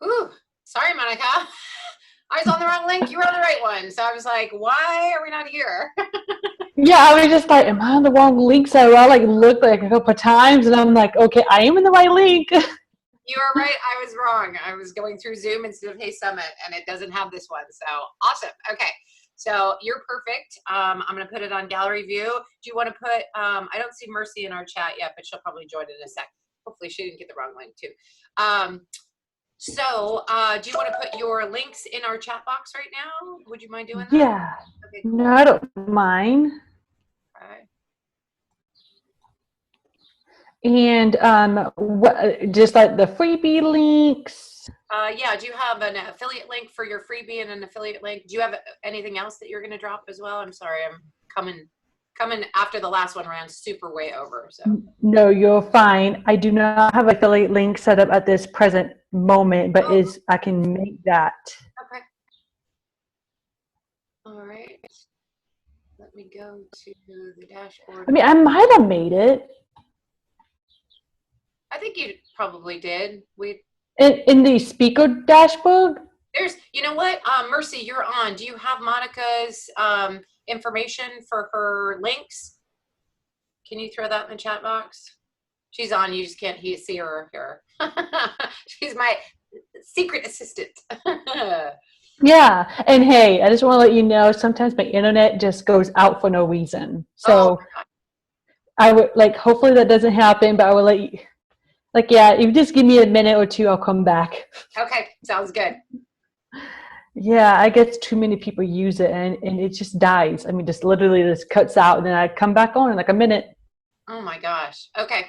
Ooh, sorry, Monica. I was on the wrong link. You were on the right one. So I was like, why are we not here? Yeah, I was just like, am I on the wrong link? So I like looked like a couple of times and I'm like, okay, I am in the right link. You were right. I was wrong. I was going through Zoom instead of Hey Summit, and it doesn't have this one. So awesome. Okay. So you're perfect. I'm going to put it on gallery view. Do you want to put, I don't see Mercy in our chat yet, but she'll probably join in a sec. Hopefully she didn't get the wrong link too. Do you want to put your links in our chat box right now? Would you mind doing that? Yeah. Okay, cool. No, I don't mind. Okay. And just like the freebie links. Yeah, do you have an affiliate link for your freebie and an affiliate link? Do you have anything else that you're going to drop as well? I'm sorry, I'm coming after the last one ran super way over. So no, you're fine. I do not have an affiliate link set up at this present moment, but I can make that. Okay. All right. Let me go to the dashboard. I mean, I might have made it. I think you probably did. In the speaker dashboard? There's, you know what? Mercy, you're on. Do you have Monica's information for her links? Can you throw that in the chat box? She's on. You just can't see her here. She's my secret assistant. Yeah. And hey, I just want to let you know, sometimes my internet just goes out for no reason. So I would hopefully that doesn't happen, but I would let you, yeah, if you just give me a minute or two, I'll come back. Okay. Sounds good. Yeah, I guess too many people use it and it just dies. I mean, just literally just cuts out and then I come back on in like a minute. Oh my gosh. Okay.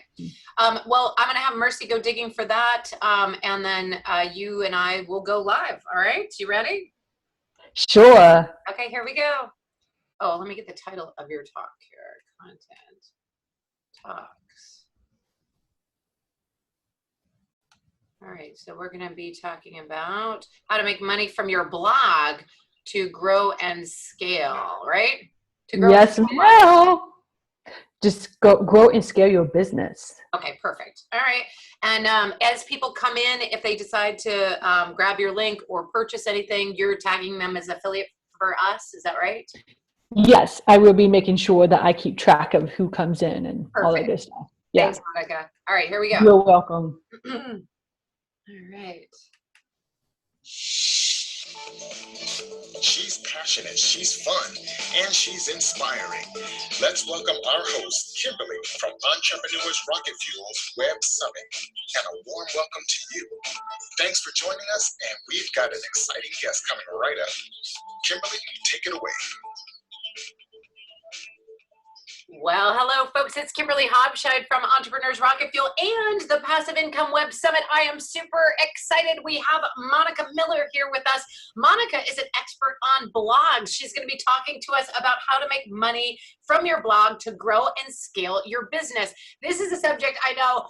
Well, I'm going to have Mercy go digging for that. And then you and I will go live. All right. You ready? Sure. Okay, here we go. Oh, let me get the title of your talk here. Content talks. All right. So we're going to be talking about how to make money from your blog to grow and scale, right? To grow. Yes, ma'am. Just grow and scale your business. Okay, perfect. All right. And as people come in, if they decide to grab your link or purchase anything, you're tagging them as affiliate for us. Is that right? Yes, I will be making sure that I keep track of who comes in and all that good stuff. Yeah. Thanks, Monica. All right, here we go. You're welcome. All right. She's passionate, she's fun, and she's inspiring. Let's welcome our host, Kimberly, from Entrepreneurs Rocket Fuel Web Summit, and a warm welcome to you. Thanks for joining us, and we've got an exciting guest coming right up. Kimberly, take it away. Well, hello, folks. It's Kimberly Hobscheid from Entrepreneurs Rocket Fuel and the Passive Income Web Summit. I am super excited. We have Monica Miller here with us. Monica is an expert on blogs. She's going to be talking to us about how to make money from your blog to grow and scale your business. This is a subject I know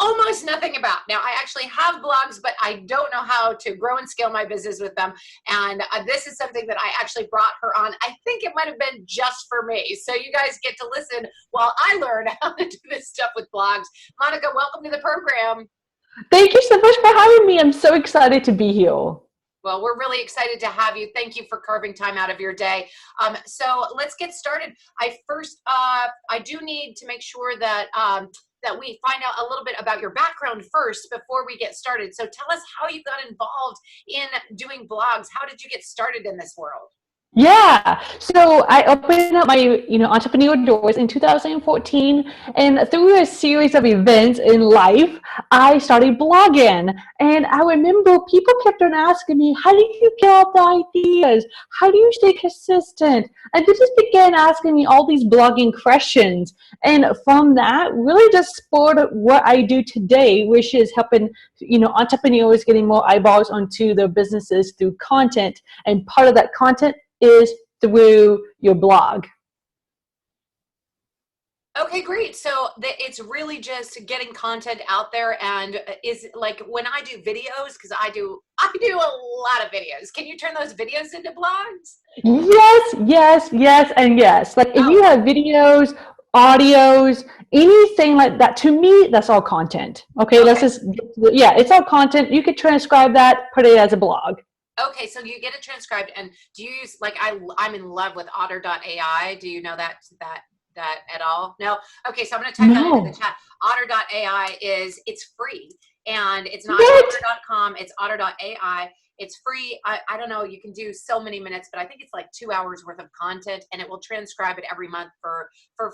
almost nothing about. Now, I actually have blogs, but I don't know how to grow and scale my business with them. And this is something that I actually brought her on. I think it might have been just for me. So you guys get to listen while I learn how to do this stuff with blogs. Monica, welcome to the program. Thank you so much for having me. I'm so excited to be here. Well, we're really excited to have you. Thank you for carving time out of your day. So let's get started. I do need to make sure that that we find out a little bit about your background first before we get started. So tell us how you got involved in doing blogs. How did you get started in this world? Yeah, so I opened up my entrepreneur doors in 2014, and through a series of events in life, I started blogging. And I remember people kept on asking me, how do you get all the ideas? How do you stay consistent? And they just began asking me all these blogging questions. And from that, really just spurred what I do today, which is helping entrepreneurs getting more eyeballs onto their businesses through content. And part of that content is through your blog. Okay, great. So it's really just getting content out there, and is like when I do videos, because I do a lot of videos. Can you turn those videos into blogs? Yes, and yes. Like if you have videos audios, anything like that. To me, that's all content. Okay, that's just, yeah, it's all content. You could transcribe that, put it as a blog. Okay, so you get it transcribed, and do you use, like, I'm in love with Otter.ai. Do you know that at all? No? Okay, so I'm going to type that into the chat. Otter.ai it's free, and it's not otter.com, it's Otter.ai. It's free. I don't know, you can do so many minutes, but I think it's like 2 hours worth of content, and it will transcribe it every month for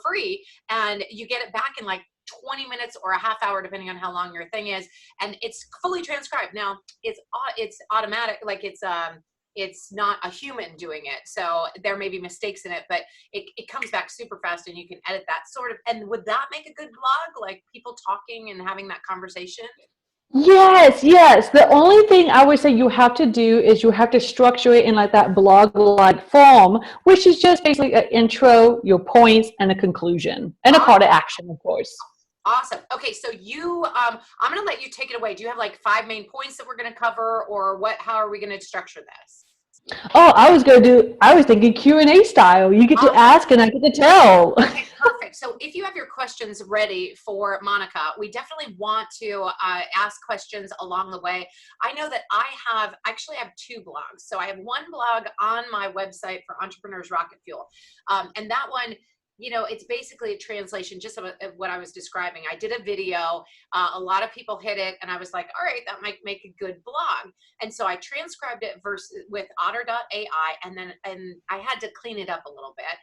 free, and you get it back in like 20 minutes or a half hour, depending on how long your thing is, and it's fully transcribed. Now it's automatic, like it's not a human doing it, so there may be mistakes in it, but it comes back super fast, and you can edit that sort of. And would that make a good blog, like people talking and having that conversation? Yes, yes. The only thing I would say you have to do is you have to structure it in like that blog-like form, which is just basically an intro, your points, and a conclusion, and a call to action, of course. Awesome. Okay, so I'm going to let you take it away. Do you have like 5 main points that we're going to cover, or what? How are we going to structure this? Oh, I was thinking Q&A style. You get to ask and I get to tell. Okay, perfect. So if you have your questions ready for Monica, we definitely want to ask questions along the way. I know that I actually have 2 blogs. So I have one blog on my website for Entrepreneurs Rocket Fuel. And that one, you know, it's basically a translation just of what I was describing. I did a video, a lot of people hit it, and I was like, all right, that might make a good blog. And so I transcribed it with Otter.ai, and I had to clean it up a little bit.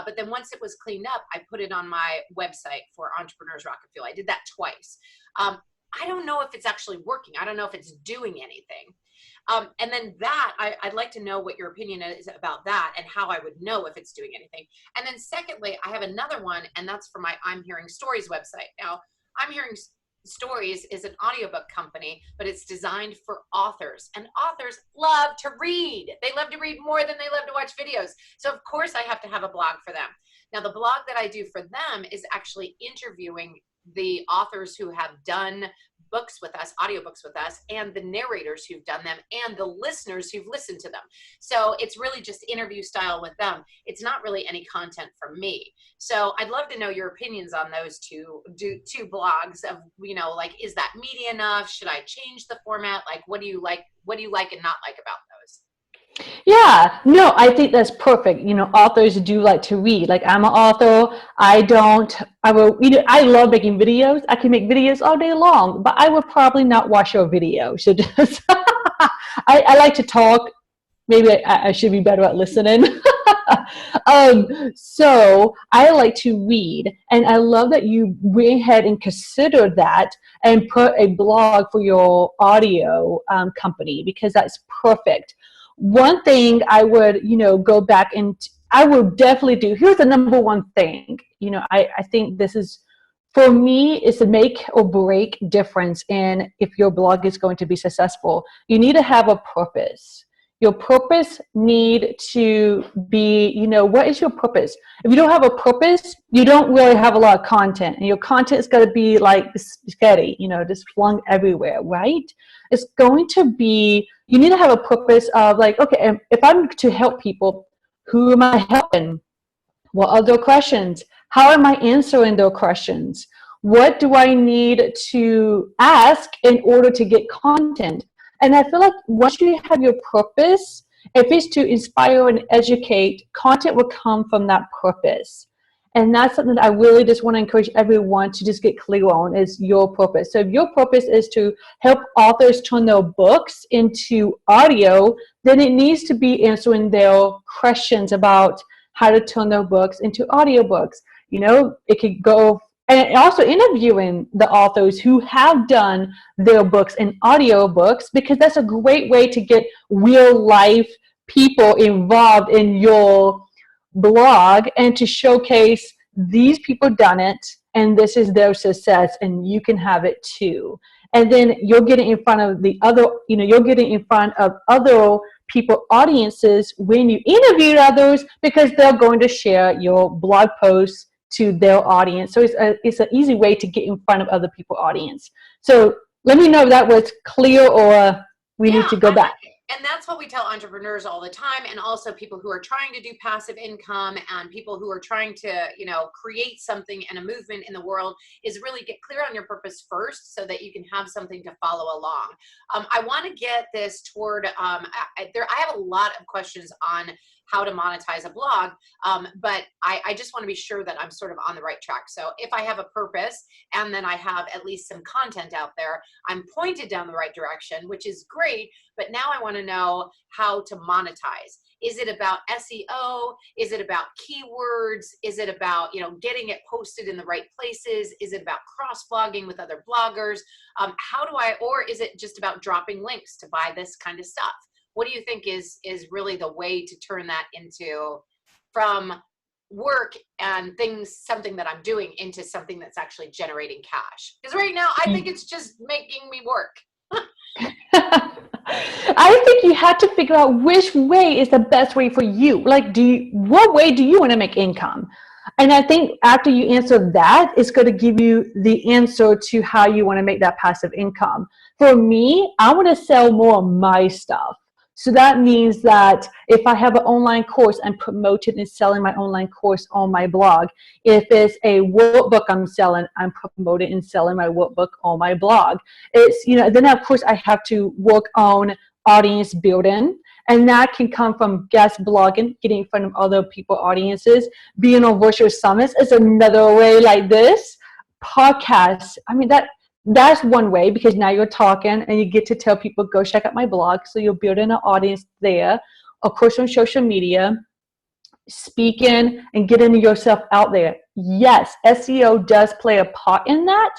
But then once it was cleaned up, I put it on my website for Entrepreneurs Rocket Fuel. I did that twice. I don't know if it's actually working. I don't know if it's doing anything. And then I'd like to know what your opinion is about that and how I would know if it's doing anything. And then secondly, I have another one, and that's for my I'm Hearing Stories website. Now, I'm Hearing Stories is an audiobook company, but it's designed for authors, and authors love to read. They love to read more than they love to watch videos. So of course I have to have a blog for them. Now, the blog that I do for them is actually interviewing the authors who have done books with us, audiobooks with us, and the narrators who've done them, and the listeners who've listened to them. So it's really just interview style with them. It's not really any content from me. So I'd love to know your opinions on those two blogs of, you know, like, is that meaty enough? Should I change the format? Like, what do you like and not like about those? Yeah, no, I think that's perfect. You know, authors do like to read. Like, I'm an author. I love making videos. I can make videos all day long, but I would probably not watch your video. So just, I like to talk. Maybe I should be better at listening. So I like to read, and I love that you went ahead and considered that and put a blog for your audio company, because that's perfect. One thing I would, go back and I would definitely do, here's the number one thing, I think this is, for me, is a make or break difference in if your blog is going to be successful. You need to have a purpose. Your purpose need to be, what is your purpose? If you don't have a purpose, you don't really have a lot of content, and your content is going to be like spaghetti, just flung everywhere, right? It's going to be, you need to have a purpose of like, okay, if I'm to help people, who am I helping? What are their questions? How am I answering their questions? What do I need to ask in order to get content? And I feel like once you have your purpose, if it's to inspire and educate, content will come from that purpose. And that's something that I really just want to encourage everyone to just get clear on, is your purpose. So if your purpose is to help authors turn their books into audio, then it needs to be answering their questions about how to turn their books into audiobooks. It could go, and also interviewing the authors who have done their books in audiobooks, because that's a great way to get real life people involved in your blog and to showcase these people done it and this is their success and you can have it too. And then you're getting in front of you're getting in front of other people, audiences, when you interview others, because they're going to share your blog posts to their audience. So it's an easy way to get in front of other people's audience. So let me know if that was clear, or we need to go back. And that's what we tell entrepreneurs all the time, and also people who are trying to do passive income and people who are trying to, you know, create something and a movement in the world, is really get clear on your purpose first so that you can have something to follow along. I want to get this toward, I have a lot of questions on how to monetize a blog, but I just want to be sure that I'm sort of on the right track. So if I have a purpose and then I have at least some content out there, I'm pointed down the right direction, which is great. But now I want to know how to monetize. Is it about SEO? Is it about keywords? Is it about, you know, getting it posted in the right places? Is it about cross-blogging with other bloggers? Or is it just about dropping links to buy this kind of stuff? What do you think is really the way to turn that into, from work and something that I'm doing, into something that's actually generating cash? Because right now I think it's just making me work. I think you have to figure out which way is the best way for you. Like, what way do you want to make income? And I think after you answer that, it's going to give you the answer to how you want to make that passive income. For me, I want to sell more of my stuff. So that means that if I have an online course, I'm promoting and selling my online course on my blog. If it's a workbook I'm selling, I'm promoting and selling my workbook on my blog. It's, you know, then of course I have to work on audience building, and that can come from guest blogging, getting in front of other people, audiences. Being on virtual summits is another way like this. Podcasts, I mean, that's one way, because now you're talking and you get to tell people, go check out my blog. So you're building an audience there. Of course, on social media, speaking and getting yourself out there. Yes, SEO does play a part in that.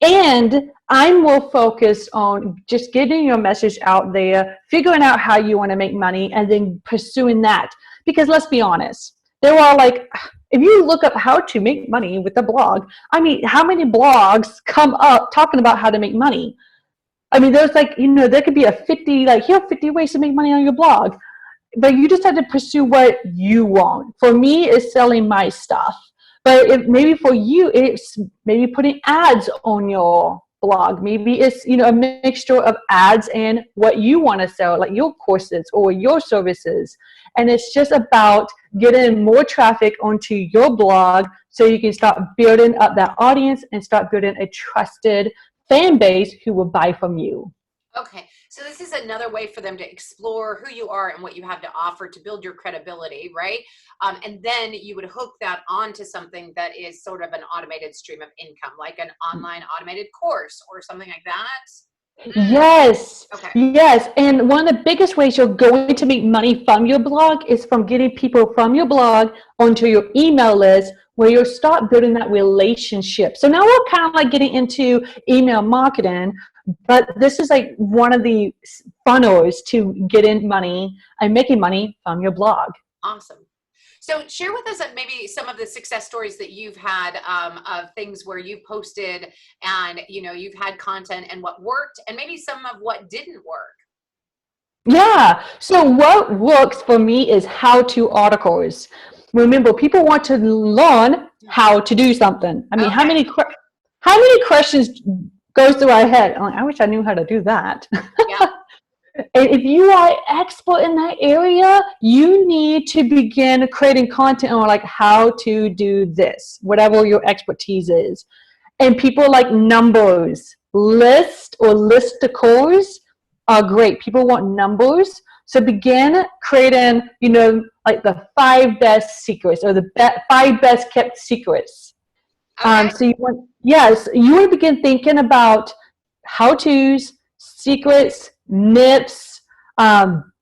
And I'm more focused on just getting your message out there, figuring out how you want to make money, and then pursuing that. Because let's be honest, there are, like, if you look up how to make money with a blog, I mean, how many blogs come up talking about how to make money? I mean, there's, like, you know, there could be a 50, like, here are 50 ways to make money on your blog. But you just have to pursue what you want. For me, it's selling my stuff. But maybe for you, it's maybe putting ads on your blog. Maybe it's, you know, a mixture of ads and what you want to sell, like your courses or your services. And it's just about getting more traffic onto your blog so you can start building up that audience and start building a trusted fan base who will buy from you. Okay, so this is another way for them to explore who you are and what you have to offer to build your credibility, right? And then you would hook that onto something that is sort of an automated stream of income, like an online automated course or something like that. Yes. Okay. Yes. And one of the biggest ways you're going to make money from your blog is from getting people from your blog onto your email list, where you'll start building that relationship. So now we're kind of like getting into email marketing, but this is like one of the funnels to getting money and making money from your blog. Awesome. So share with us maybe some of the success stories that you've had of things where you posted and, you know, you've had content and what worked, and maybe some of what didn't work. Yeah. So what works for me is how-to articles. Remember, people want to learn how to do something. I mean, Okay. how many questions goes through our head? I'm like, I wish I knew how to do that. Yeah. And if you are expert in that area, you need to begin creating content on, like, how to do this, whatever your expertise is. And people like numbers, lists or listicles are great. People want numbers. So begin creating, you know, like the 5 best secrets or the 5 best kept secrets. Okay. So you want to begin thinking about how-tos, secrets, myths,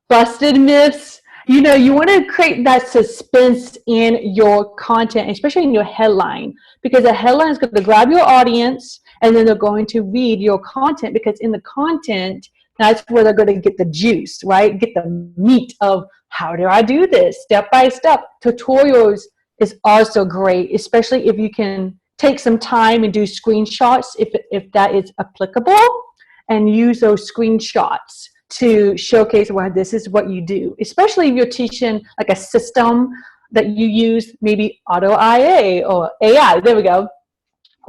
busted myths. You know, you want to create that suspense in your content, especially in your headline, because the headline is going to grab your audience, and then they're going to read your content, because in the content, that's where they're going to get the juice, right? Get the meat of how do I do this step by step. Tutorials is also great, especially if you can take some time and do screenshots if that is applicable, and use those screenshots to showcase why this is what you do, especially if you're teaching like a system that you use, maybe Auto IA or AI, there we go.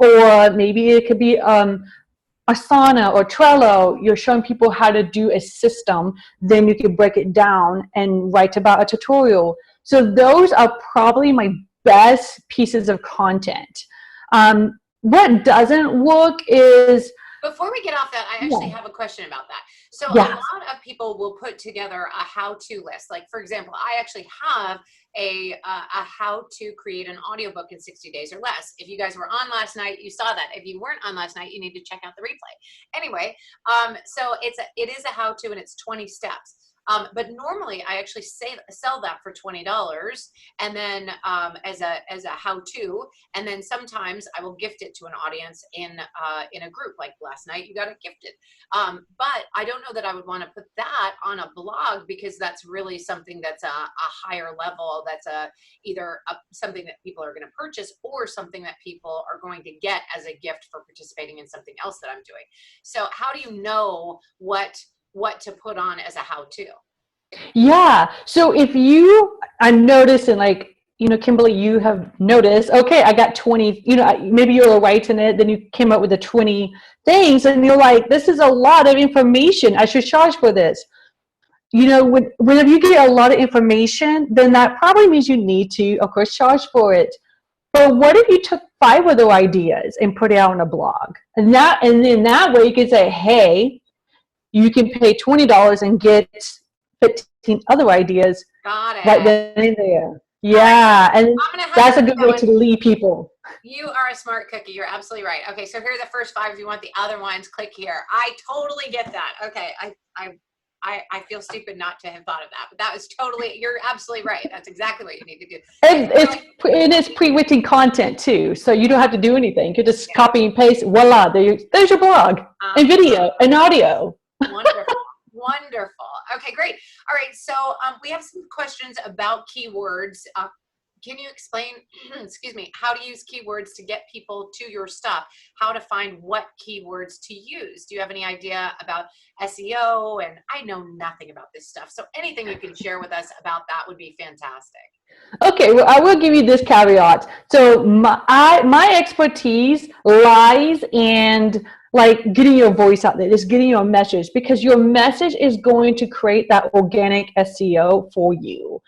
Or maybe it could be Asana or Trello, you're showing people how to do a system, then you can break it down and write about a tutorial. So those are probably my best pieces of content. What doesn't work is... Before we get off that, I actually have a question about that. So a Yeah. lot of people will put together a how-to list. Like, for example, I actually have a how to create an audiobook in 60 days or less. If you guys were on last night, you saw that. If you weren't on last night, you need to check out the replay. Anyway, so it is a how-to, and it's 20 steps. But normally I actually sell that for $20, and then as a how-to, and then sometimes I will gift it to an audience in a group. Like last night, you got it gifted. But I don't know that I would want to put that on a blog, because that's really something that's a higher level. That's either something that people are going to purchase, or something that people are going to get as a gift for participating in something else that I'm doing. So how do you know what to put on as a how-to? Yeah. So if I'm noticing, like, Kimberly, you have noticed, okay, I got 20, maybe you were writing it, then you came up with the 20 things, and you're like, this is a lot of information. I should charge for this. Whenever you get a lot of information, then that probably means you need to, of course, charge for it. But what if you took 5 of the ideas and put it out on a blog? And in that way, you can say, hey, you can pay $20 and get 15 other ideas. Got it. Right then and there. Yeah, and that's a good way to lead people. You are a smart cookie. You're absolutely right. Okay, so here are the first 5. If you want the other ones, click here. I totally get that. Okay, I feel stupid not to have thought of that, but that was you're absolutely right. That's exactly what you need to do. And it's pre-written content too, so you don't have to do anything. You just copy and paste. Voila, there's your blog, and video, and audio. Wonderful. Wonderful. Okay, great. All right, so we have some questions about keywords. Can you explain, excuse me, how to use keywords to get people to your stuff? How to find what keywords to use? Do you have any idea about SEO? And I know nothing about this stuff, so anything you can share with us about that would be fantastic. Okay, well, I will give you this caveat. So my expertise lies in like getting your voice out there, just getting your message, because your message is going to create that organic SEO for you.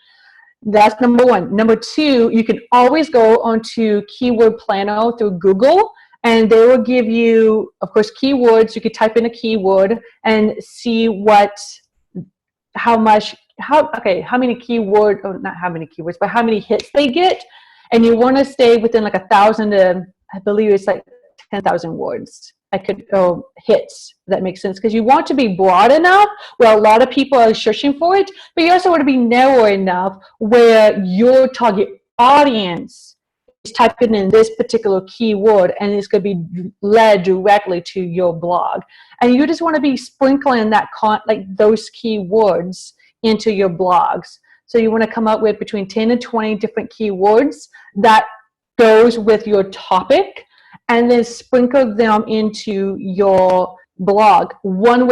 That's number 1. Number 2, you can always go onto Keyword Planner through Google, and they will give you, of course, keywords. You could type in a keyword and see how many keywords, or not how many keywords, but how many hits they get. And you want to stay within like 1,000 to, I believe it's like 10,000 words. Hits, if that makes sense, because you want to be broad enough where a lot of people are searching for it, but you also want to be narrow enough where your target audience is typing in this particular keyword, and it's going to be led directly to your blog. And you just want to be sprinkling those keywords into your blogs. So you want to come up with between 10 and 20 different keywords that goes with your topic, and then sprinkle them into your blog.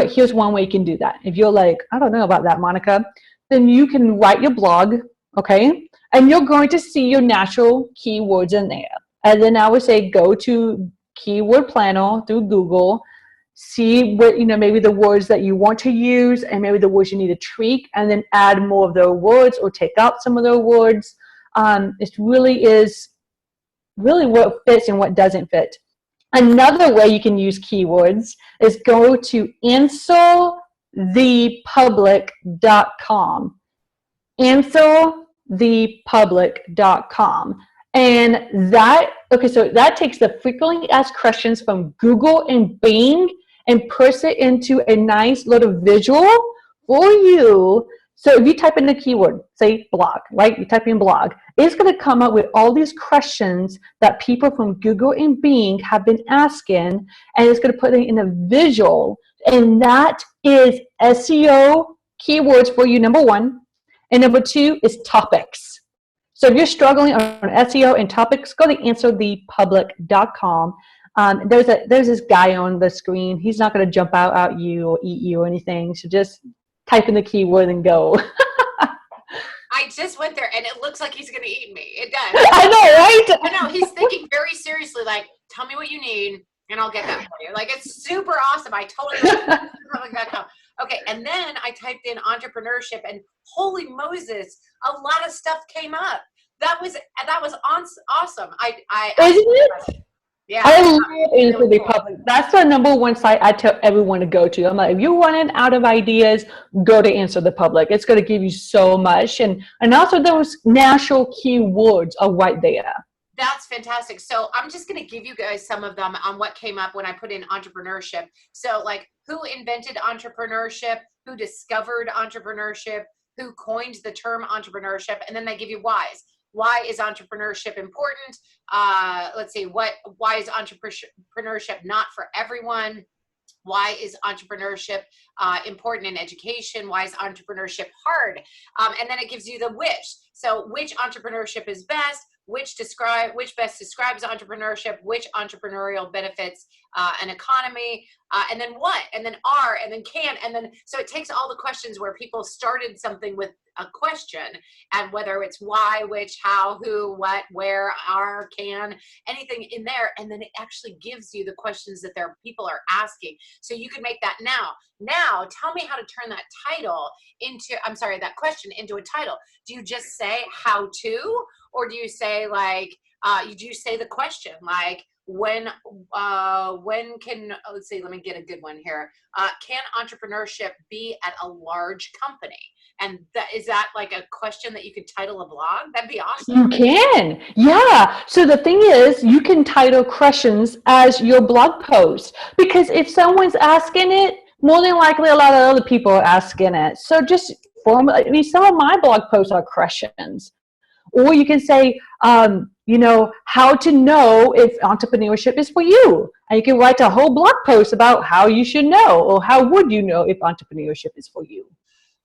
Here's one way you can do that. If you're like, I don't know about that, Monica, then you can write your blog, okay? And you're going to see your natural keywords in there. And then I would say go to Keyword Planner through Google, see what, maybe the words that you want to use, and maybe the words you need to tweak, and then add more of those words or take out some of those words. It really is what fits and what doesn't fit. Another way you can use keywords is go to answerthepublic.com. Answerthepublic.com. And so that takes the frequently asked questions from Google and Bing and puts it into a nice little visual for you. So if you type in the keyword, say blog, right? You type in blog, it's going to come up with all these questions that people from Google and Bing have been asking, and it's going to put it in a visual. And that is SEO keywords for you, number 1. And number 2 is topics. So if you're struggling on SEO and topics, go to answerthepublic.com. There's this guy on the screen. He's not going to jump out at you or eat you or anything. So just type in the keyword and go. I just went there, and it looks like he's going to eat me. It does. I know, right? I know. He's thinking very seriously, like, tell me what you need. and I'll get that for you. Like, it's super awesome. I totally public.com. Okay, and then I typed in entrepreneurship, and holy Moses, a lot of stuff came up. That was awesome. Isn't it? Yeah. I love Answer the Public. That's the number one site I tell everyone to go to. I'm like, if you're running out of ideas, go to Answer the Public. It's going to give you so much. And also those natural keywords are right there. That's fantastic. So I'm just going to give you guys some of them on what came up when I put in entrepreneurship. So like, who invented entrepreneurship, who discovered entrepreneurship, who coined the term entrepreneurship, and then they give you whys. Why is entrepreneurship important? Let's see, why is entrepreneurship not for everyone? Why is entrepreneurship important in education? Why is entrepreneurship hard? And then it gives you the which. So which entrepreneurship is best? Which best describes entrepreneurship? Which entrepreneurial benefits an economy? And then what? And then are, and then can, and then, so it takes all the questions where people started something with a question, and whether it's why, which, how, who, what, where, are, can, anything in there, and then it actually gives you the questions that people are asking. So you can make that now. Now, tell me how to turn that title into, that question into a title. Do you just say how to, or do you say like, do you say the question like, when can, let's see, let me get a good one here. Can entrepreneurship be at a large company? And is that like a question that you could title a blog? That'd be awesome. You can, yeah. So the thing is, you can title questions as your blog post, because if someone's asking it, more than likely a lot of other people are asking it. So just some of my blog posts are questions. Or you can say, how to know if entrepreneurship is for you. And you can write a whole blog post about how you should know, or how would you know if entrepreneurship is for you.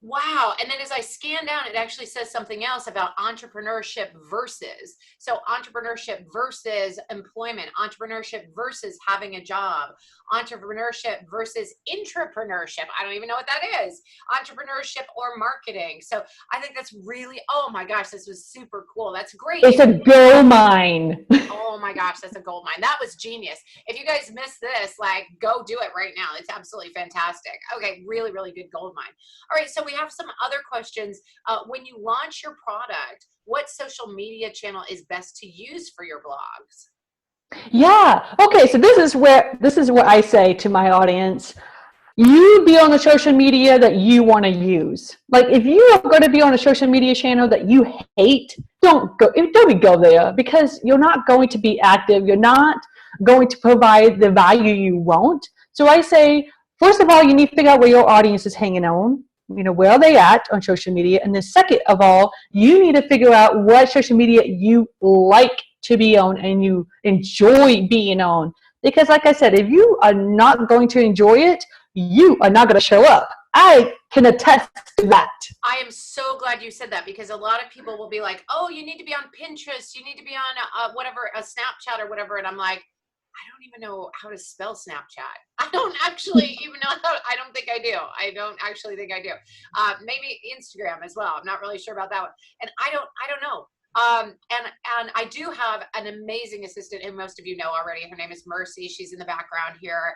Wow. And then as I scan down, it actually says something else about entrepreneurship versus. So entrepreneurship versus employment, entrepreneurship versus having a job, entrepreneurship versus intrapreneurship. I don't even know what that is. Entrepreneurship or marketing. So I think that's really, oh my gosh, this was super cool. That's great. It's a gold mine. Oh my gosh, that's a gold mine. That was genius. If you guys missed this, like, go do it right now. It's absolutely fantastic. Okay, really, really good gold mine. All right, so we have some other questions. When you launch your product, what social media channel is best to use for your blogs? Yeah. Okay, so this is what I say to my audience. You be on the social media that you want to use. Like, if you are going to be on a social media channel that you hate, don't go there, because you're not going to be active. You're not going to provide the value you want. So I say, first of all, you need to figure out where your audience is hanging on. Where are they at on social media? And then second of all, you need to figure out what social media you like to be on and you enjoy being on. Because like I said, if you are not going to enjoy it, you are not going to show up. I can attest to that. I am so glad you said that, because a lot of people will be like, oh, you need to be on Pinterest. You need to be on whatever, a Snapchat or whatever. And I'm like, I don't even know how to spell Snapchat. I don't actually even know I don't think I do. I don't actually think I do. Maybe Instagram as well. I'm not really sure about that one. And I don't know. And I do have an amazing assistant, and most of you know already. Her name is Mercy. She's in the background here,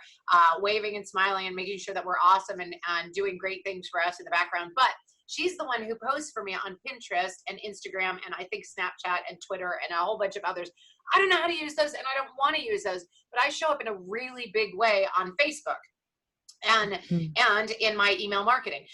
waving and smiling and making sure that we're awesome and doing great things for us in the background. But she's the one who posts for me on Pinterest and Instagram, and I think Snapchat and Twitter and a whole bunch of others. I don't know how to use those, and I don't want to use those, but I show up in a really big way on Facebook and in my email marketing,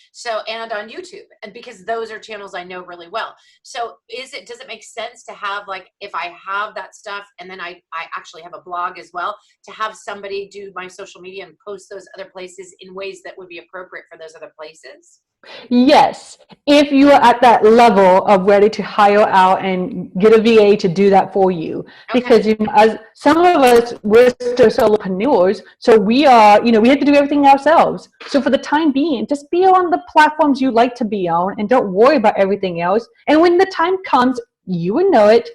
and on YouTube, and because those are channels I know really well. So does it make sense to have, like, if I have that stuff and then I actually have a blog as well, to have somebody do my social media and post those other places in ways that would be appropriate for those other places? Yes, if you are at that level of ready to hire out and get a VA to do that for you. Okay. Because as some of us, we're still solopreneurs, so we are, we have to do everything ourselves. So for the time being, just be on the platforms you like to be on and don't worry about everything else. And when the time comes, you will know it.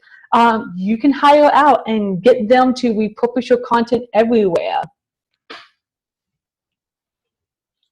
You can hire out and get them to repurpose your content everywhere.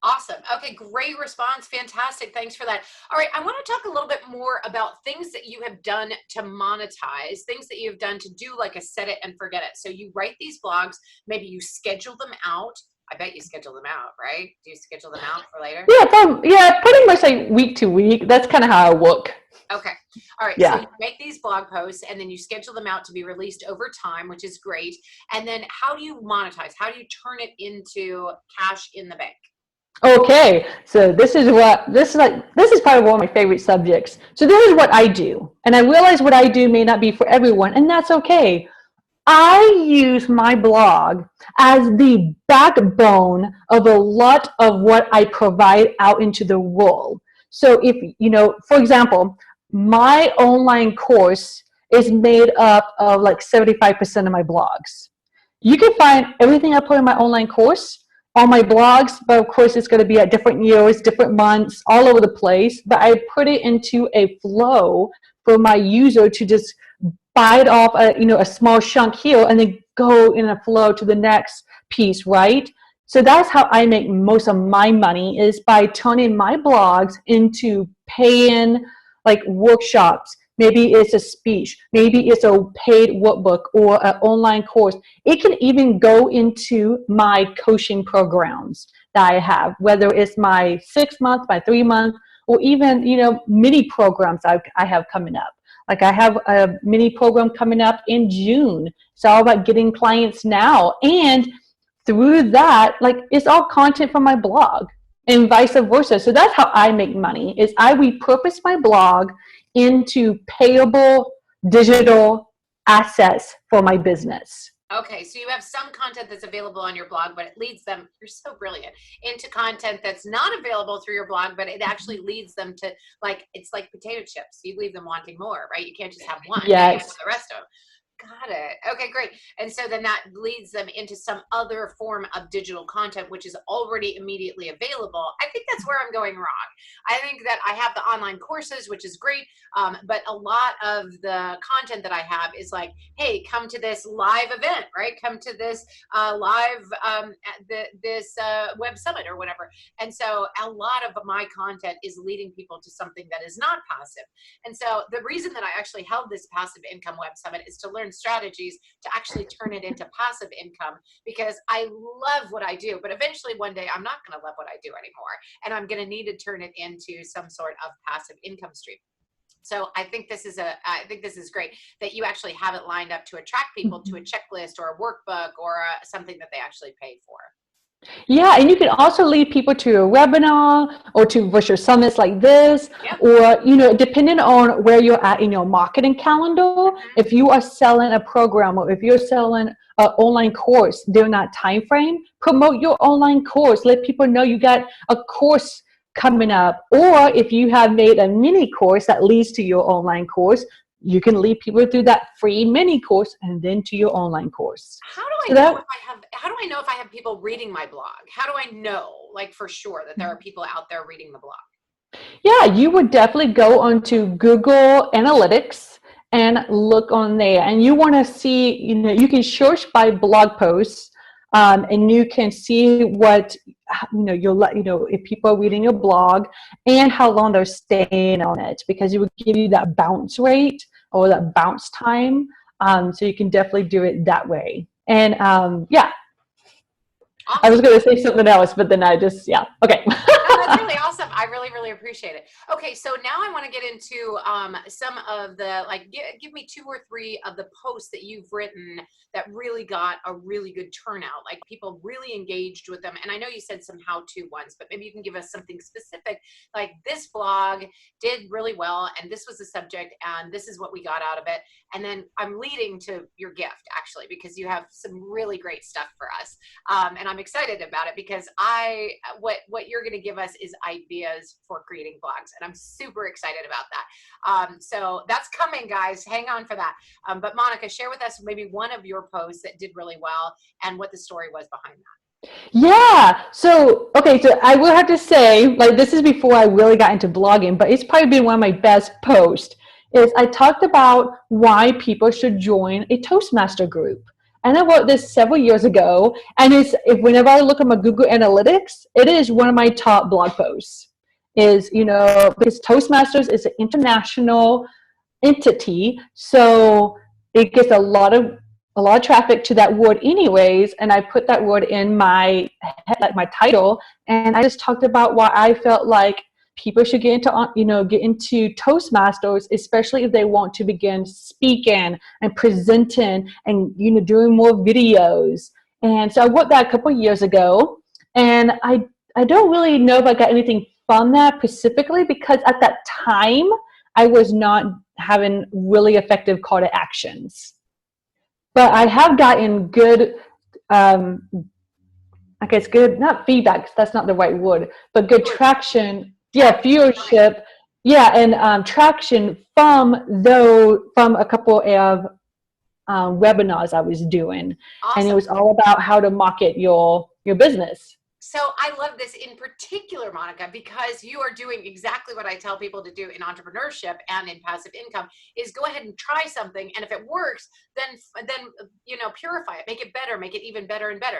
Awesome. Awesome. Okay, great response. Fantastic. Thanks for that. All right, I want to talk a little bit more about things that you have done to monetize, things that you've done to do like a set it and forget it. So you write these blogs, maybe you schedule them out. I bet you schedule them out, right? Do you schedule them out for later? Yeah, pretty much like week to week. That's kind of how I work. Okay. All right. Yeah. So you make these blog posts and then you schedule them out to be released over time, which is great. And then how do you monetize? How do you turn it into cash in the bank? Okay, so this is probably one of my favorite subjects. So this is what I do. And I realize what I do may not be for everyone, and that's okay. I use my blog as the backbone of a lot of what I provide out into the world. So if, for example, my online course is made up of like 75% of my blogs. You can find everything I put in my online course on my blogs, but of course it's going to be at different years, different months, all over the place. But I put it into a flow for my user to just bite off a small chunk here and then go in a flow to the next piece, right? So that's how I make most of my money, is by turning my blogs into paying like workshops. Maybe it's a speech, maybe it's a paid workbook or an online course. It can even go into my coaching programs that I have, whether it's my 6 month, my 3 month, or even, mini programs I have coming up. Like I have a mini program coming up in June. It's all about getting clients now. And through that, like it's all content from my blog and vice versa. So that's how I make money, is I repurpose my blog into payable digital assets for my business. Okay, so you have some content that's available on your blog, but it leads them, you're so brilliant, into content that's not available through your blog, but it actually leads them to, it's like potato chips. You leave them wanting more, right? You can't just have one. Yes. You have the rest of them. Got it. Okay, great. And so then that leads them into some other form of digital content, which is already immediately available. I think that's where I'm going wrong. I think that I have the online courses, which is great. But a lot of the content that I have is like, hey, come to this live event, right? Come to this live, this web summit or whatever. And so a lot of my content is leading people to something that is not passive. And so the reason that I actually held this passive income web summit is to learn strategies to actually turn it into passive income, because I love what I do, but eventually one day I'm not going to love what I do anymore, and I'm going to need to turn it into some sort of passive income stream. So I think this is great that you actually have it lined up to attract people to a checklist or a workbook or something that they actually pay for. Yeah, and you can also lead people to a webinar or to virtual summits like this. Yep. Or, depending on where you're at in your marketing calendar, if you are selling a program or if you're selling an online course during that time frame, promote your online course. Let people know you got a course coming up. Or if you have made a mini course that leads to your online course, you can lead people through that free mini course and then to your online course. How do I know if I have people reading my blog? How do I know, like, for sure that there are people out there reading the blog? Yeah, you would definitely go onto Google Analytics and look on there. And you want to see, you can search by blog posts, and you can see what, if people are reading your blog and how long they're staying on it, because it would give you that bounce rate or that bounce time. So you can definitely do it that way. And yeah, awesome. I was going to say something else, but then okay. No, that's really awesome. I really, really appreciate it. Okay, so now I want to get into some of the, give me 2 or 3 of the posts that you've written that really got a really good turnout, like people really engaged with them. And I know you said some how-to ones, but maybe you can give us something specific, like this blog did really well, and this was the subject, and this is what we got out of it. And then I'm leading to your gift, actually, because you have some really great stuff for us. And I'm excited about it because what you're going to give us is ideas for creating blogs, and I'm super excited about that. So that's coming, guys. Hang on for that. But Monica, share with us maybe one of your posts that did really well and what the story was behind that. Yeah. So I will have to say, this is before I really got into blogging, but it's probably been one of my best posts. Is I talked about why people should join a Toastmaster group. And I wrote this several years ago. And whenever I look at my Google Analytics, it is one of my top blog posts. Is, because Toastmasters is an international entity, so it gets a lot of traffic to that word anyways, and I put that word in my title, and I just talked about why I felt like people should get into Toastmasters, especially if they want to begin speaking and presenting and doing more videos. And so I wrote that a couple of years ago, and I don't really know if I got anything from that specifically, because at that time I was not having really effective call to actions. But I have gotten good, I guess good, not feedback, that's not the right word, but good traction, viewership, and traction from a couple of webinars I was doing. Awesome. And it was all about how to market your business. So I love this in particular, Monica, because you are doing exactly what I tell people to do in entrepreneurship and in passive income, is go ahead and try something. And if it works, then purify it, make it better, make it even better and better.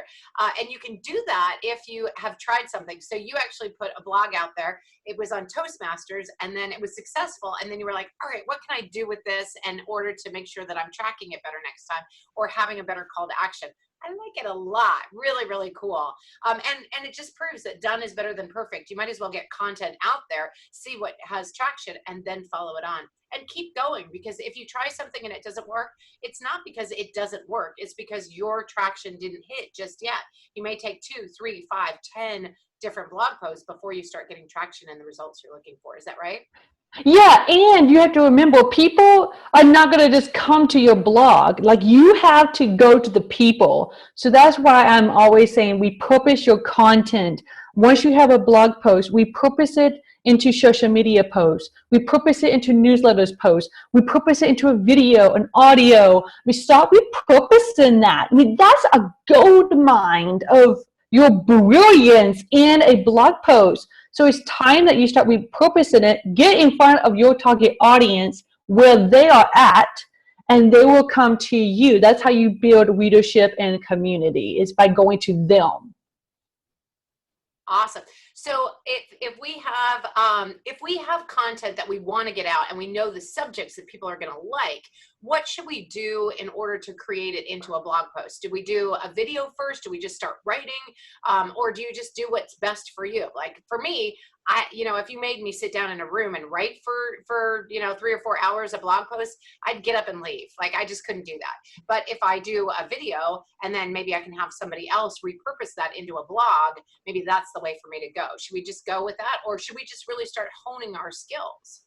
And you can do that if you have tried something. So you actually put a blog out there. It was on Toastmasters, and then it was successful. And then you were like, all right, what can I do with this in order to make sure that I'm tracking it better next time, or having a better call to action? I like it a lot. Really, really cool. And it just proves that done is better than perfect. You might as well get content out there, see what has traction, and then follow it on and keep going. Because if you try something and it doesn't work, it's not because it doesn't work. It's because your traction didn't hit just yet. You may take 2, 3, 5, 10 different blog posts before you start getting traction and the results you're looking for. Is that right? Yeah, and you have to remember, people are not going to just come to your blog. Like, you have to go to the people. So that's why I'm always saying repurpose your content. Once you have a blog post, repurpose it into social media posts. Repurpose it into newsletters posts. Repurpose it into a video, an audio. We start repurposing that. I mean, that's a gold mine of your brilliance in a blog post. So it's time that you start repurposing it, get in front of your target audience where they are at, and they will come to you. That's how you build readership and community, is by going to them. Awesome. So if we have content that we want to get out and we know the subjects that people are going to like, what should we do in order to create it into a blog post? Do we do a video first? Do we just start writing? Or do you just do what's best for you? Like for me, if you made me sit down in a room and write for 3 or 4 hours a blog post, I'd get up and leave. Like, I just couldn't do that. But if I do a video and then maybe I can have somebody else repurpose that into a blog, maybe that's the way for me to go. Should we just go with that, or should we just really start honing our skills?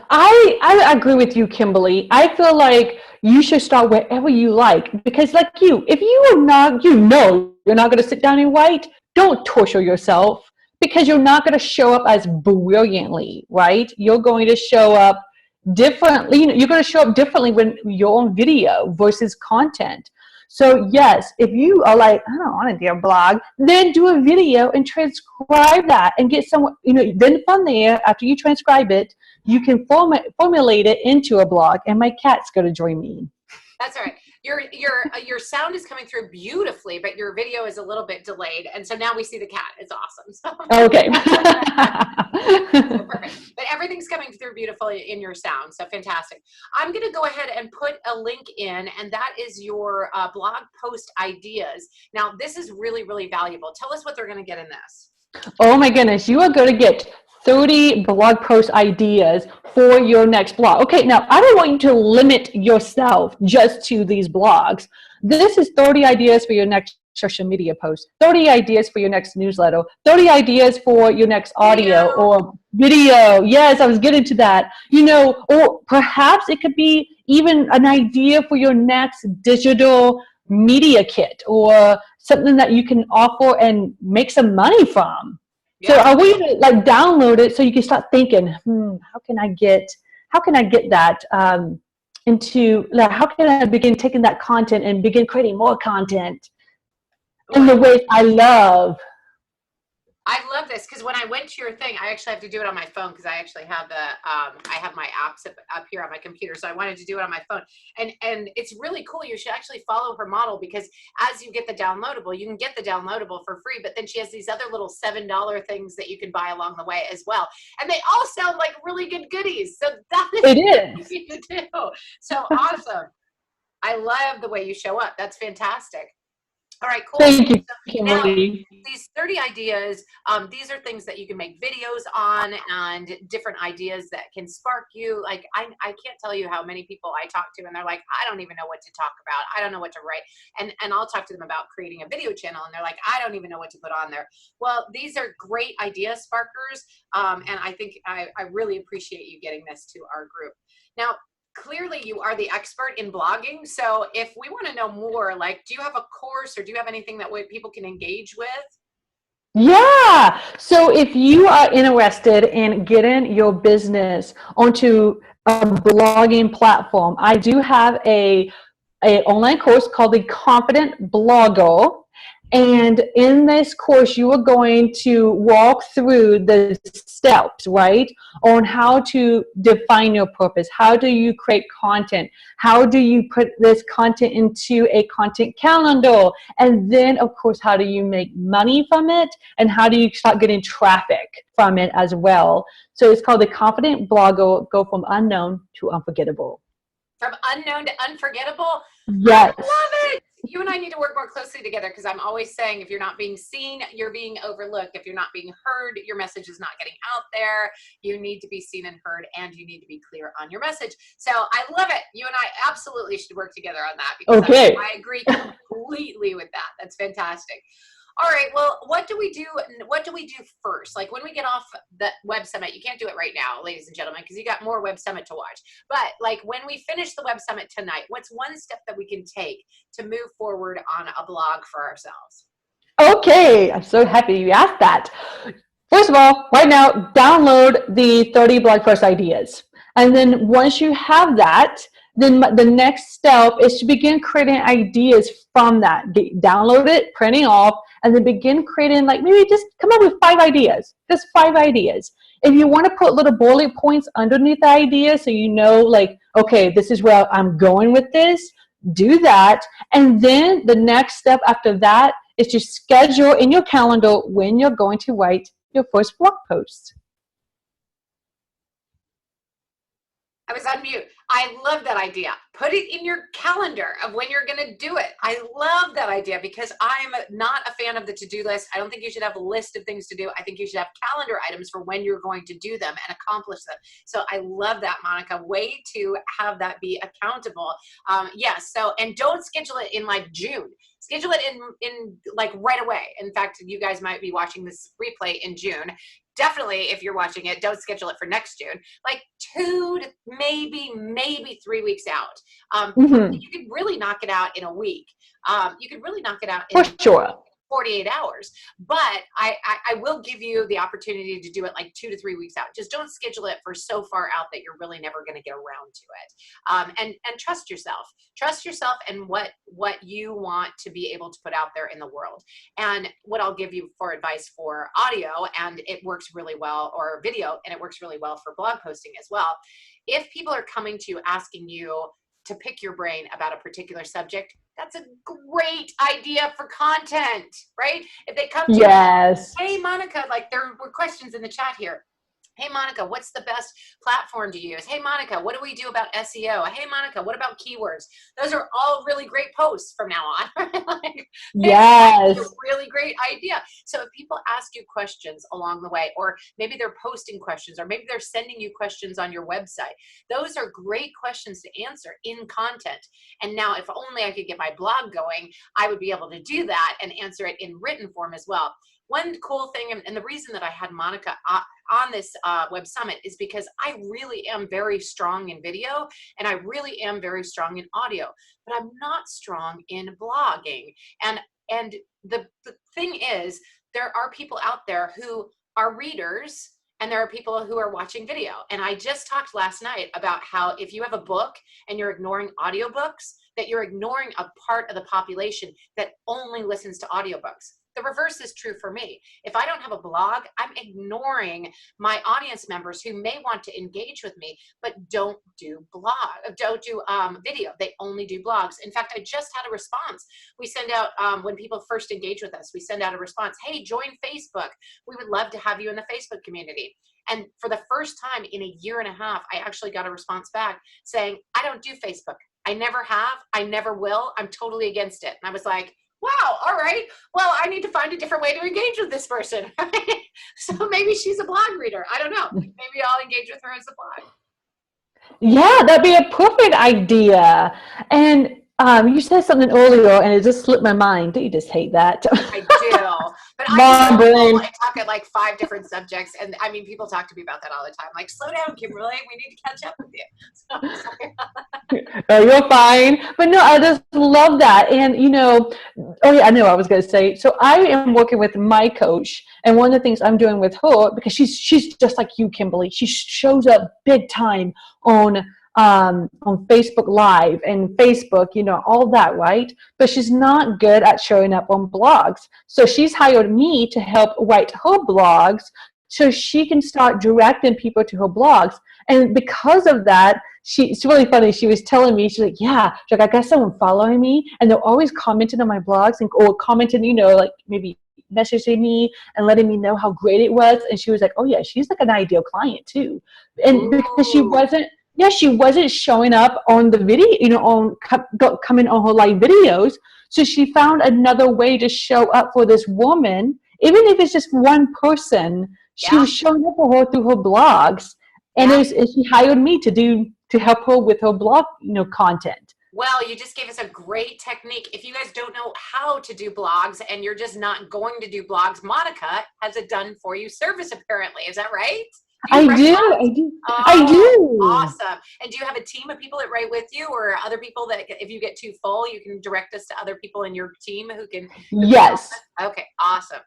I agree with you, Kimberly. I feel like you should start wherever you like, because like if you are not, you're not going to sit down and write, don't torture yourself, because you're not going to show up as brilliantly, right? You're going to show up differently. You're going to show up differently when you're on video versus content. So yes, if you are like, I don't want to do a blog, then do a video and transcribe that and get someone, then from there, after you transcribe it, you can formulate it into a blog. And my cat's going to join me. That's all right. Your sound is coming through beautifully, but your video is a little bit delayed, and so now we see the cat. It's awesome. So. Okay. So perfect. But everything's coming through beautifully in your sound, so fantastic. I'm going to go ahead and put a link in, and that is your blog post ideas. Now, this is really, really valuable. Tell us what they're going to get in this. Oh my goodness, you are going to get 30 blog post ideas for your next blog. Okay, now I don't want you to limit yourself just to these blogs. This is 30 ideas for your next social media post, 30 ideas for your next newsletter, 30 ideas for your next audio or video. Yes, I was getting to that. Or perhaps it could be even an idea for your next digital media kit, or something that you can offer and make some money from. Yeah. So I want you to download it so you can start thinking, how can I get that into, how can I begin taking that content and begin creating more content in the ways I love. I love this because when I went to your thing, I actually have to do it on my phone because I actually have the I have my apps up here on my computer, so I wanted to do it on my phone. And it's really cool. You should actually follow her model because as you get the downloadable, you can get the downloadable for free, but then she has these other little $7 things that you can buy along the way as well, and they all sound like really good goodies. So that is It is. easy to do. So awesome. I love the way you show up. That's fantastic. All right, cool. Thank you, Now, Kimberly. these 30 ideas, these are things that you can make videos on and different ideas that can spark you. Like, I can't tell you how many people I talk to and they're like, I don't even know what to talk about. I don't know what to write. And I'll talk to them about creating a video channel and they're like, I don't even know what to put on there. Well, these are great idea sparkers. And I think I really appreciate you getting this to our group. Now, clearly you are the expert in blogging. So if we want to know more, like, do you have a course or do you have anything that people can engage with? Yeah. So if you are interested in getting your business onto a blogging platform, I do have a online course called the Confident Blogger. And in this course, you are going to walk through the steps, right, on how to define your purpose. How do you create content? How do you put this content into a content calendar? And then, of course, how do you make money from it? And how do you start getting traffic from it as well? So it's called the Confident Blogger, go from unknown to unforgettable. From unknown to unforgettable? Yes. I love it. You and I need to work more closely together because I'm always saying if you're not being seen, you're being overlooked. If you're not being heard, your message is not getting out there. You need to be seen and heard, and you need to be clear on your message. So I love it. You and I absolutely should work together on that because Okay. I agree completely with that. That's fantastic. All right, well, what do we do? What do we do first? Like when we get off the Web Summit, you can't do it right now, ladies and gentlemen, because you got more Web Summit to watch. But like when we finish the Web Summit tonight, what's one step that we can take to move forward on a blog for ourselves? Okay, I'm so happy you asked that. First of all, right now, download the 30 blog post ideas. And then once you have that, then the next step is to begin creating ideas from that. Download it, printing off, and then begin creating, like maybe just come up with 5 ideas, just 5 ideas. If you want to put little bullet points underneath the idea so you know, like, okay, this is where I'm going with this, do that. And then the next step after that is to schedule in your calendar when you're going to write your first blog post. I was on mute. I love that idea. Put it in your calendar of when you're going to do it. I love that idea because I'm not a fan of the to-do list. I don't think you should have a list of things to do. I think you should have calendar items for when you're going to do them and accomplish them. So I love that, Monica. Way to have that be accountable. Yes. So, and don't schedule it in like June. Schedule it in like right away. In fact, you guys might be watching this replay in June. Definitely, if you're watching it, don't schedule it for next June. Like 2 to maybe 3 weeks out. You could really knock it out in a week. You could really knock it out in for sure 48 hours. But I will give you the opportunity to do it like 2 to 3 weeks out. Just don't schedule it for so far out that you're really never going to get around to it. And trust yourself. Trust yourself and what you want to be able to put out there in the world. And what I'll give you for advice for audio, and it works really well, or video, and it works really well for blog posting as well. If people are coming to you asking you to pick your brain about a particular subject, that's a great idea for content, right? If they come to yes you, hey, Monica, like there were questions in the chat here. Hey, Monica, what's the best platform to use? Hey, Monica, what do we do about SEO? Hey, Monica, what about keywords? Those are all really great posts from now on. Like, yes it's a really great idea. So if people ask you questions along the way, or maybe they're posting questions, or maybe they're sending you questions on your website, those are great questions to answer in content. And now if only I could get my blog going, I would be able to do that and answer it in written form as well. One cool thing, and the reason that I had Monica on this Web Summit is because I really am very strong in video and I really am very strong in audio, but I'm not strong in blogging. And the thing is, there are people out there who are readers and there are people who are watching video. And I just talked last night about how if you have a book and you're ignoring audiobooks, that you're ignoring a part of the population that only listens to audiobooks. The reverse is true for me. If I don't have a blog, I'm ignoring my audience members who may want to engage with me, but don't do video. They only do blogs. In fact, I just had a response. We send out, when people first engage with us, we send out a response. Hey, join Facebook. We would love to have you in the Facebook community. And for the first time in a year and a half, I actually got a response back saying, I don't do Facebook. I never have. I never will. I'm totally against it. And I was like, wow, all right. Well, I need to find a different way to engage with this person. So maybe she's a blog reader. I don't know. Maybe I'll engage with her as a blog. Yeah, that'd be a perfect idea. And you said something earlier, and it just slipped my mind. Don't you just hate that? I do. But I can go and talk at like 5 different subjects. And I mean, people talk to me about that all the time. Like, slow down, Kimberly. We need to catch up with you. So, Oh, you're fine. But no, I just love that. And, oh yeah, I know I was going to say, so I am working with my coach. And one of the things I'm doing with her, because she's just like you, Kimberly, she shows up big time on Facebook Live and Facebook, all that, right? But she's not good at showing up on blogs. So she's hired me to help write her blogs so she can start directing people to her blogs. And because of that, it's really funny. She was telling me, she's like, yeah, I got someone following me, and they're always commenting on my blogs or commenting, like maybe messaging me and letting me know how great it was. And she was like, oh yeah, she's like an ideal client too. And because she wasn't showing up on the video, coming on her live videos. So she found another way to show up for this woman, even if it's just one person. She was showing up for her through her blogs, and she hired me to help her with her blog, content. Well, you just gave us a great technique. If you guys don't know how to do blogs and you're just not going to do blogs, Monica has a done for you service apparently. Is that right? I do. Awesome. And do you have a team of people that write with you, or other people that if you get too full, you can direct us to other people in your team who can? Yes. Okay. Awesome.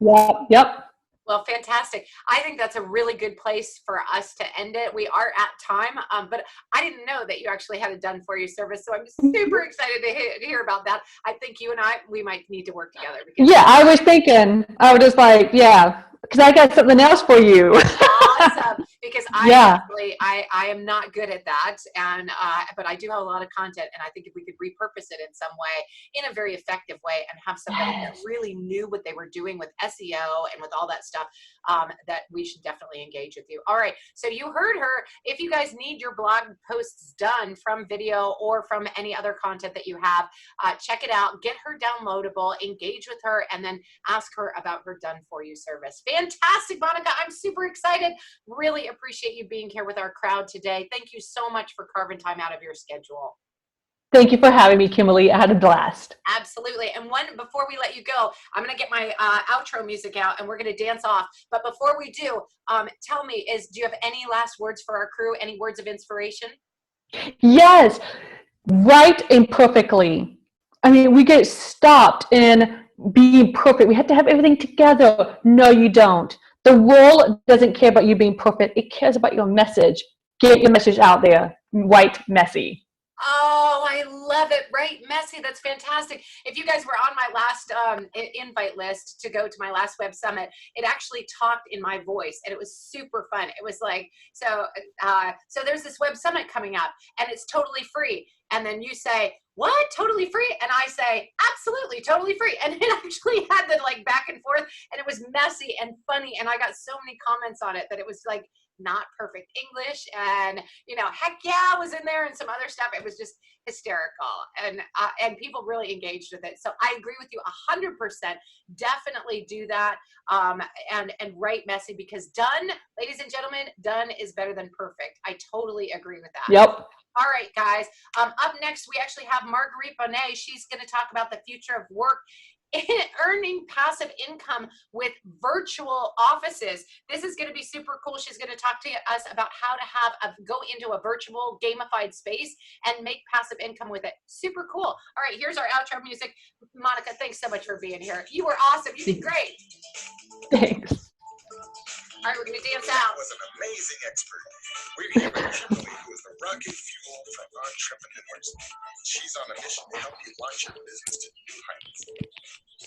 Yep. Well, fantastic. I think that's a really good place for us to end it. We are at time, but I didn't know that you actually had a done for you service. So I'm super excited to hear about that. I think you and we might need to work together. I was thinking, I was just like, because I got something else for you. Awesome. Because I am not good at that. And, but I do have a lot of content. And I think if we could repurpose it in some way, in a very effective way, and have somebody that really knew what they were doing with SEO and with all that stuff, that we should definitely engage with you. All right. So you heard her. If you guys need your blog posts done from video or from any other content that you have, check it out, get her downloadable, engage with her, and then ask her about her done for you service. Fantastic, Monica. I'm super excited. Really appreciate you being here with our crowd today. Thank you so much for carving time out of your schedule. Thank you for having me, Kimberly. I had a blast. Absolutely. And before we let you go, I'm going to get my outro music out and we're going to dance off. But before we do, tell me, do you have any last words for our crew? Any words of inspiration? Yes. Write imperfectly. I mean, we get stopped in being perfect. We have to have everything together. No, you don't. The world doesn't care about you being perfect. It cares about your message. Get your message out there. Write messy. Oh, I love it. Right, messy. That's fantastic. If you guys were on my last invite list to go to my last web summit, it actually talked in my voice and it was super fun. It was like, so there's this web summit coming up and it's totally free. And then you say, what? Totally free? And I say, absolutely, totally free. And it actually had the like back and forth and it was messy and funny. And I got so many comments on it that it was like not perfect English. And, heck yeah, was in there and some other stuff. It was just hysterical. And people really engaged with it. So I agree with you 100%. Definitely do that. And write messy because done, ladies and gentlemen, done is better than perfect. I totally agree with that. Yep. All right, guys. Up next, we actually have Marguerite Bonet. She's going to talk about the future of work in earning passive income with virtual offices. This is going to be super cool. She's going to talk to us about how to go into a virtual gamified space and make passive income with it. Super cool. All right, here's our outro music. Monica, thanks so much for being here. You were awesome. You did great. Thanks. All right, we're going to dance out. Was an amazing expert. We're here with Kimberly, who is the rocket fuel from entrepreneurs. She's on a mission to help you launch your business to new heights.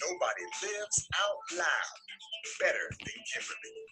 Nobody lives out loud better than Kimberly.